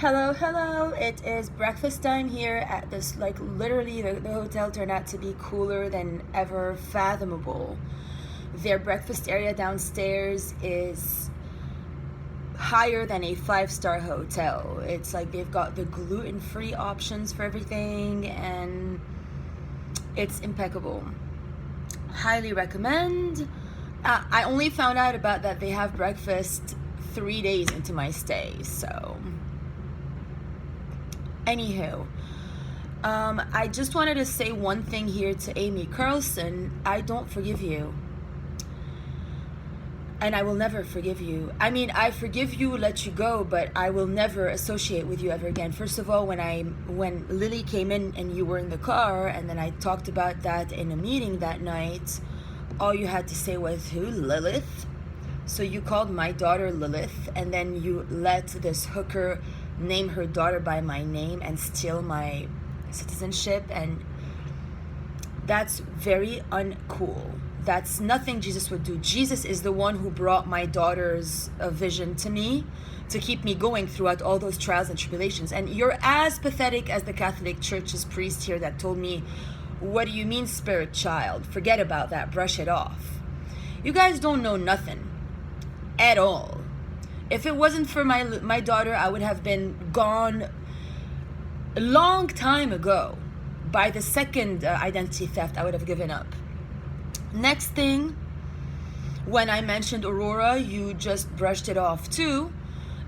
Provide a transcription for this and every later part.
Hello. It is breakfast time here at this, like, literally the hotel turned out to be cooler than ever fathomable. Their breakfast area downstairs is higher than a 5-star hotel. It's like they've got the gluten-free options for everything, and it's impeccable. Highly recommend. I only found out about that they have breakfast 3 days into my stay, so anywho, I just wanted to say one thing here to Amy Carlson. I don't forgive you, and I will never forgive you. I mean, I forgive you, let you go, but I will never associate with you ever again. First of all, when Lily came in and you were in the car, and then I talked about that in a meeting that night, all you had to say was, who? Lilith? So you called my daughter Lilith, and then you let this hooker name her daughter by my name and steal my citizenship, and that's very uncool. That's nothing Jesus would do. Jesus is the one who brought my daughter's vision to me to keep me going throughout all those trials and tribulations. And you're as pathetic as the Catholic Church's priest here that told me, what do you mean, spirit child? Forget about that. Brush it off. You guys don't know nothing at all. If it wasn't for my daughter, I would have been gone a long time ago. By the second identity theft, I would have given up. Next thing, when I mentioned Aurora, you just brushed it off too.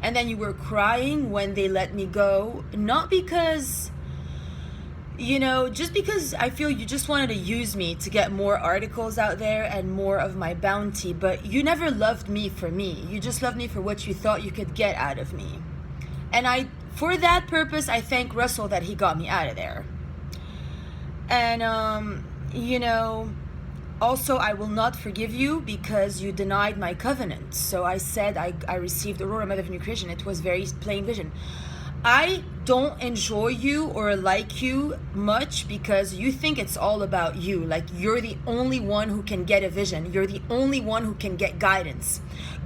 And then you were crying when they let me go. Not because, just because I feel you just wanted to use me to get more articles out there and more of my bounty, but you never loved me for me. You just loved me for what you thought you could get out of me. And for that purpose, I thank Russell that he got me out of there. And, also, I will not forgive you because you denied my covenant. So I said I received Aurora, Mother of New Creation. It was very plain vision. I don't enjoy you or like you much because you think it's all about you. Like, you're the only one who can get a vision. You're the only one who can get guidance.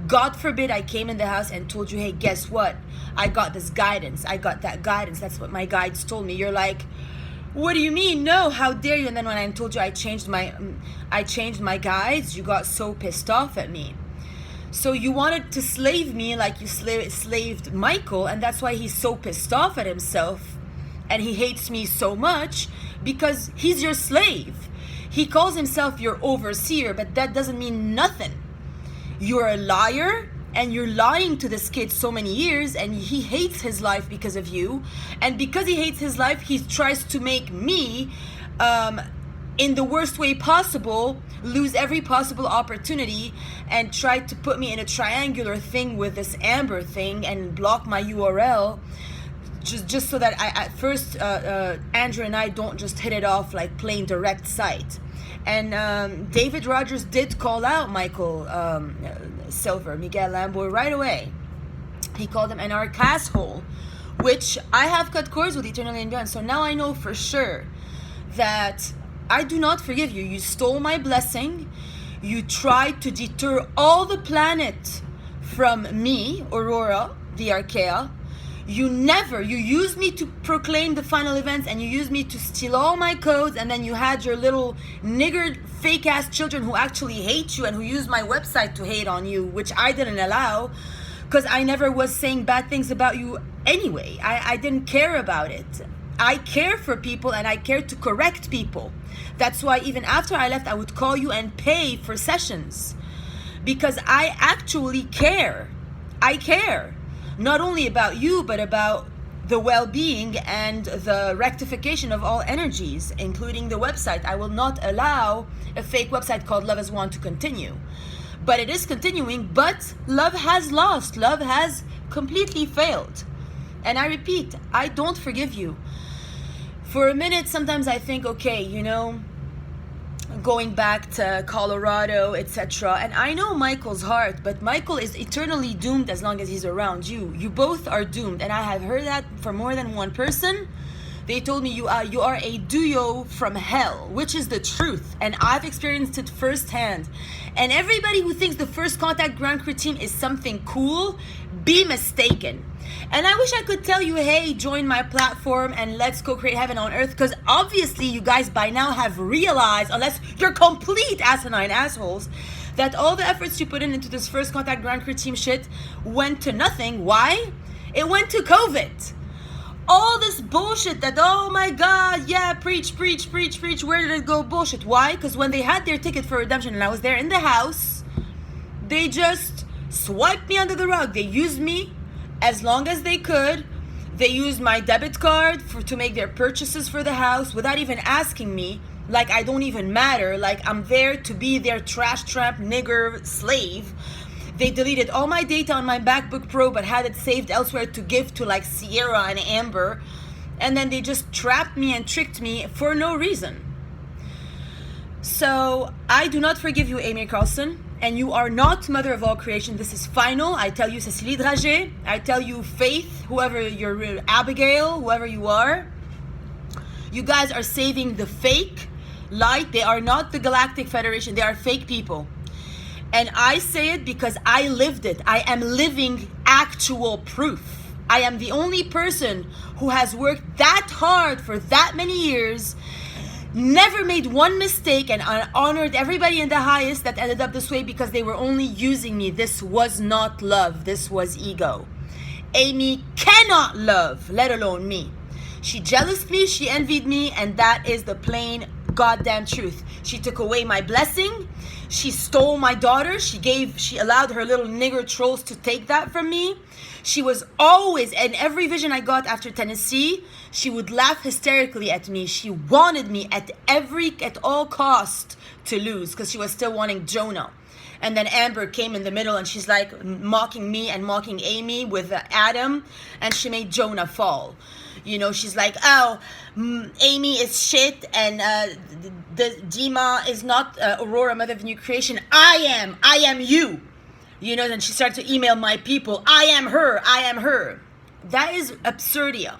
God forbid I came in the house and told you, hey, guess what? I got this guidance. I got that guidance. That's what my guides told me. You're like, what do you mean? No, how dare you? And then when I told you I changed my guides, you got so pissed off at me. So you wanted to slave me like you slaved Michael, and that's why he's so pissed off at himself, and he hates me so much because he's your slave. He calls himself your overseer, but that doesn't mean nothing. You're a liar, and you're lying to this kid so many years, and he hates his life because of you. And because he hates his life, he tries to make me, in the worst way possible, lose every possible opportunity and try to put me in a triangular thing with this Amber thing and block my URL just so that at first Andrew and I don't just hit it off like plain direct sight. And David Rogers did call out Michael Silver, Miguel Lambo, right away. He called him an arc-asshole, which I have cut cords with eternally and beyond. So now I know for sure that I do not forgive you. You stole my blessing. You tried to deter all the planet from me, Aurora, the Archaea. You used me to proclaim the final events, and you used me to steal all my codes, and then you had your little niggered fake-ass children who actually hate you and who used my website to hate on you, which I didn't allow because I never was saying bad things about you anyway. I didn't care about it. I care for people, and I care to correct people. That's why even after I left, I would call you and pay for sessions because I actually care. I care. Not only about you, but about the well-being and the rectification of all energies, including the website. I will not allow a fake website called Love Is One to continue. But it is continuing, but love has lost. Love has completely failed. And I repeat, I don't forgive you. For a minute, sometimes I think, okay, going back to Colorado, etc. And I know Michael's heart, but Michael is eternally doomed as long as he's around you. You both are doomed, and I have heard that from more than one person. They told me you are a duo from hell, which is the truth, and I've experienced it firsthand. And everybody who thinks the First Contact Grand Crew team is something cool, be mistaken. And I wish I could tell you, hey, join my platform and let's go create heaven on earth, because obviously you guys by now have realized, unless you're complete asinine assholes, that all the efforts you put into this first contact Grand Crew team shit went to nothing. Why? It went to COVID. All this bullshit that, oh my God, yeah, preach, preach, preach, preach, where did it go? Bullshit. Why? Because when they had their ticket for redemption and I was there in the house, they just swiped me under the rug. They used me as long as they could. They used my debit card to make their purchases for the house without even asking me, like I don't even matter, like I'm there to be their trash tramp nigger slave. They deleted all my data on my MacBook Pro but had it saved elsewhere to give to like Sierra and Amber. And then they just trapped me and tricked me for no reason. So I do not forgive you, Amy Carlson. And you are not mother of all creation. This is final. I tell you, Cécilie Dragé. I tell you, Faith, whoever you're, Abigail, whoever you are. You guys are saving the fake light. They are not the Galactic Federation. They are fake people. And I say it because I lived it. I am living actual proof. I am the only person who has worked that hard for that many years, never made one mistake, and honored everybody in the highest that ended up this way because they were only using me. This was not love. This was ego. Amy cannot love, let alone me. She jealoused me, she envied me, and that is the plain goddamn truth. She took away my blessing. She stole my daughter. She allowed her little nigger trolls to take that from me. She was always, in every vision I got after Tennessee, she would laugh hysterically at me. She wanted me at all cost to lose because she was still wanting Jonah. And then Amber came in the middle and she's like mocking me and mocking Amy with Adam, and she made Jonah fall. You know, she's like, oh, Amy is shit, and the Dima is not Aurora, mother of new creation. I am you. You know, then she started to email my people, I am her. That is absurdia.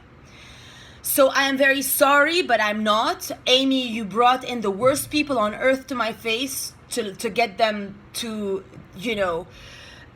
So I am very sorry, but I'm not. Amy, you brought in the worst people on earth to my face to get them to, you know,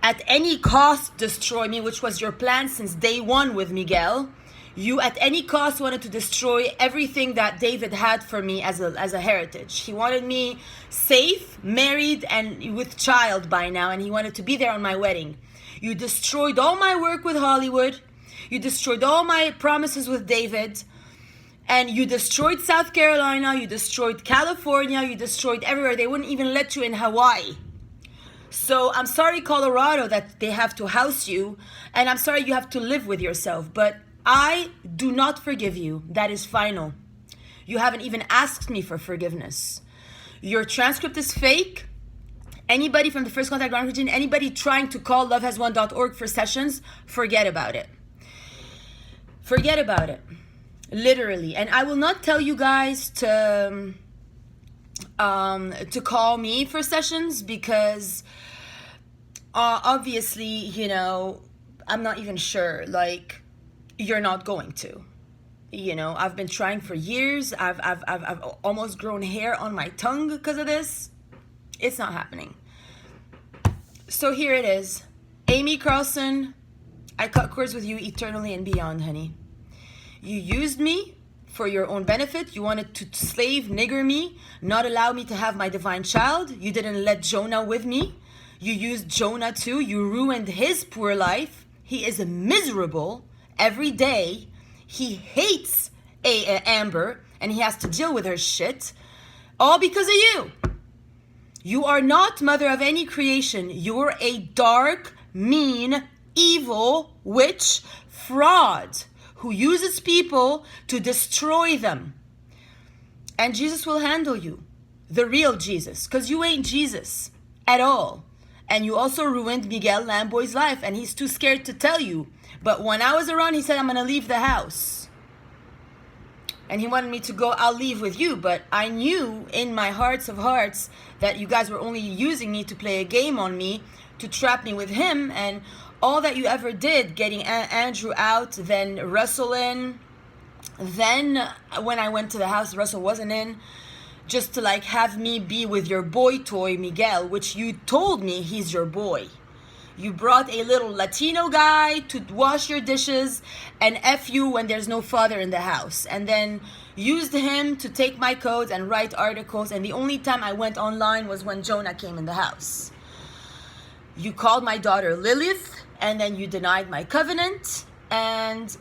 at any cost destroy me, which was your plan since day one with Miguel. You at any cost wanted to destroy everything that David had for me as a heritage. He wanted me safe, married, and with child by now, and he wanted to be there on my wedding. You destroyed all my work with Hollywood. You destroyed all my promises with David. And you destroyed South Carolina. You destroyed California. You destroyed everywhere. They wouldn't even let you in Hawaii. So I'm sorry, Colorado, that they have to house you. And I'm sorry you have to live with yourself. But I do not forgive you. That is final. You haven't even asked me for forgiveness. Your transcript is fake. Anybody from the First Contact Ground Region, anybody trying to call lovehaswon.org for sessions, forget about it. Forget about it. Literally. And I will not tell you guys to call me for sessions because obviously, you know, I'm not even sure. Like, you're not going to. You know, I've been trying for years. I've almost grown hair on my tongue because of this. It's not happening. So here it is. Amy Carlson, I cut cords with you eternally and beyond, honey. You used me for your own benefit. You wanted to slave nigger me, not allow me to have my divine child. You didn't let Jonah with me. You used Jonah too. You ruined his poor life. He is miserable every day. He hates Amber, and he has to deal with her shit, all because of you. You are not mother of any creation. You're a dark, mean, evil witch fraud who uses people to destroy them. And Jesus will handle you, the real Jesus, because you ain't Jesus at all. And you also ruined Miguel Lamboy's life, and he's too scared to tell you. But when I was around, he said, I'm going to leave the house. And he wanted me to go, I'll leave with you. But I knew in my hearts of hearts that you guys were only using me to play a game on me, to trap me with him. And all that you ever did, getting Andrew out, then Russell in. Then when I went to the house, Russell wasn't in. Just to like have me be with your boy toy, Miguel, which you told me he's your boy. You brought a little Latino guy to wash your dishes and F you when there's no father in the house. And then used him to take my codes and write articles. And the only time I went online was when Jonah came in the house. You called my daughter Lilith, and then you denied my covenant. And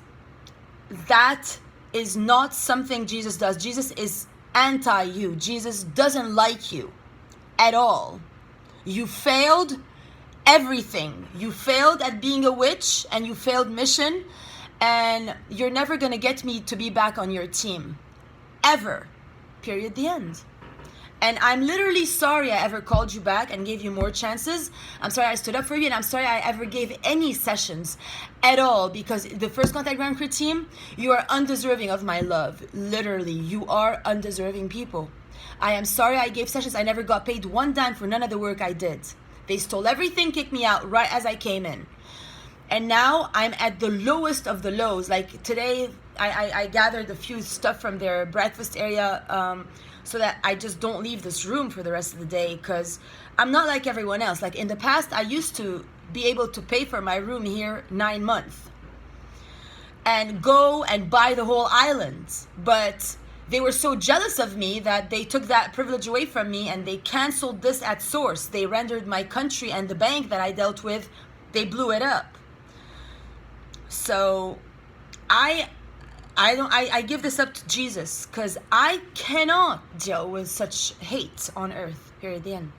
that is not something Jesus does. Jesus is anti-you. Jesus doesn't like you at all. You failed everything. You failed at being a witch, and you failed mission, and you're never gonna get me to be back on your team. Ever. Period. The end. And I'm literally sorry I ever called you back and gave you more chances. I'm sorry I stood up for you, and I'm sorry I ever gave any sessions at all, because the First Contact Grand Cru team, you are undeserving of my love. Literally, you are undeserving people. I am sorry I gave sessions. I never got paid one dime for none of the work I did. They stole everything, kicked me out right as I came in. And now I'm at the lowest of the lows. Like today, I gathered a few stuff from their breakfast area so that I just don't leave this room for the rest of the day, because I'm not like everyone else. Like in the past, I used to be able to pay for my room here 9 months and go and buy the whole island. But they were so jealous of me that they took that privilege away from me, and they canceled this at source. They rendered my country and the bank that I dealt with, they blew it up. So I give this up to Jesus, because I cannot deal with such hate on earth. Period. The end.